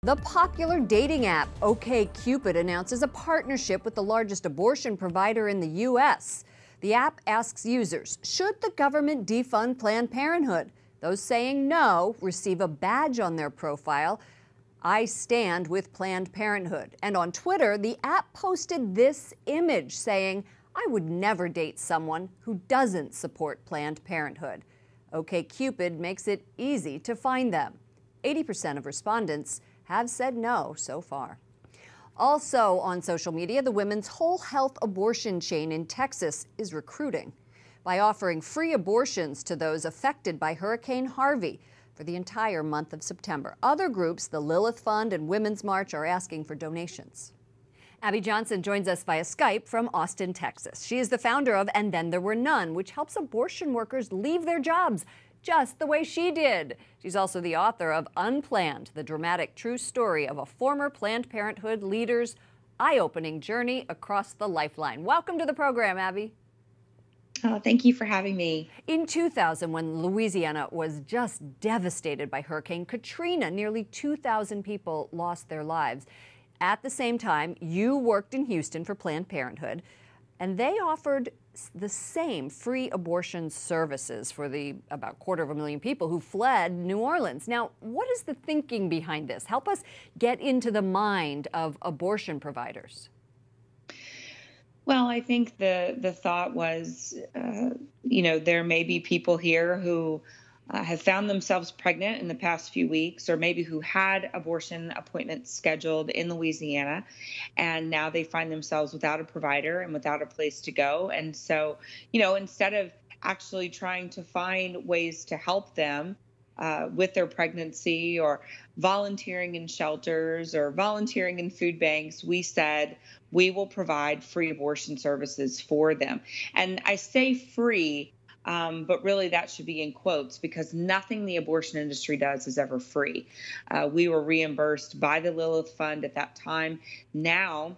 The popular dating app OkCupid announces a partnership with the largest abortion provider in the U.S. The app asks users, should the government defund Planned Parenthood? Those saying no receive a badge on their profile. I stand with Planned Parenthood. And on Twitter, the app posted this image saying, I would never date someone who doesn't support Planned Parenthood. OkCupid makes it easy to find them. 80% of respondents have said no so far. Also on social media, the women's whole health abortion chain in Texas is recruiting by offering free abortions to those affected by Hurricane Harvey for the entire month of September. Other groups, the Lilith Fund and Women's March, are asking for donations. Abby Johnson joins us via Skype from Austin, Texas. She is the founder of And Then There Were None, which helps abortion workers leave their jobs just the way she did. She's also the author of Unplanned, the dramatic true story of a former Planned Parenthood leader's eye-opening journey across the lifeline. Welcome to the program, Abby. Oh, thank you for having me. In 2000, when Louisiana was just devastated by Hurricane Katrina, nearly 2,000 people lost their lives. At the same time, you worked in Houston for Planned Parenthood, and they offered the same free abortion services for the about 250,000 people who fled New Orleans. Now, what is the thinking behind this? Help us get into the mind of abortion providers. Well, I think the thought was, there may be people here who have found themselves pregnant in the past few weeks, or maybe who had abortion appointments scheduled in Louisiana, and now they find themselves without a provider and without a place to go. And so, instead of actually trying to find ways to help them with their pregnancy, or volunteering in shelters or volunteering in food banks, we said we will provide free abortion services for them. And I say free, but really that should be in quotes, because nothing the abortion industry does is ever free. We were reimbursed by the Lilith Fund at that time. Now,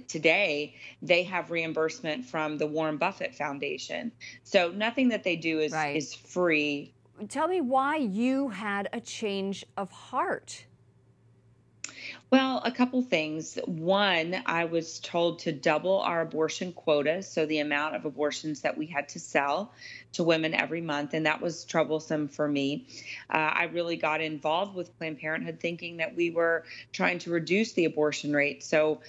today, they have reimbursement from the Warren Buffett Foundation. So nothing that they do is free. Tell me why you had a change of heart. Well, a couple things. One, I was told to double our abortion quota, so the amount of abortions that we had to sell to women every month, and that was troublesome for me. I really got involved with Planned Parenthood thinking that we were trying to reduce the abortion rate, so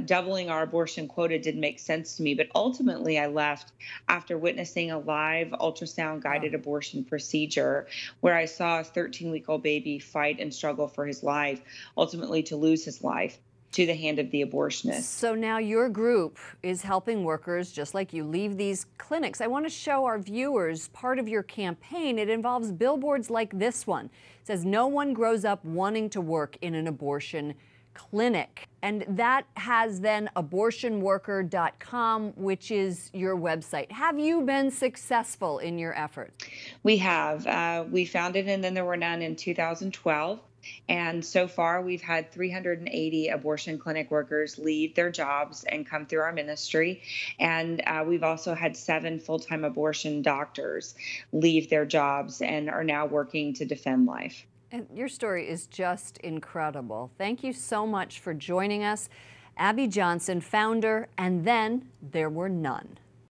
doubling our abortion quota didn't make sense to me. But ultimately, I left after witnessing a live ultrasound-guided abortion procedure where I saw a 13-week-old baby fight and struggle for his life, ultimately to lose his life to the hand of the abortionist. So now your group is helping workers just like you leave these clinics. I want to show our viewers part of your campaign. It involves billboards like this one. It says, no one grows up wanting to work in an abortion clinic. And that has then abortionworker.com, which is your website. Have you been successful in your efforts? We have. We founded And Then There Were None in 2012. And so far, we've had 380 abortion clinic workers leave their jobs and come through our ministry. And we've also had 7 full-time abortion doctors leave their jobs and are now working to defend life. And your story is just incredible. Thank you so much for joining us. Abby Johnson, founder, And Then There Were None.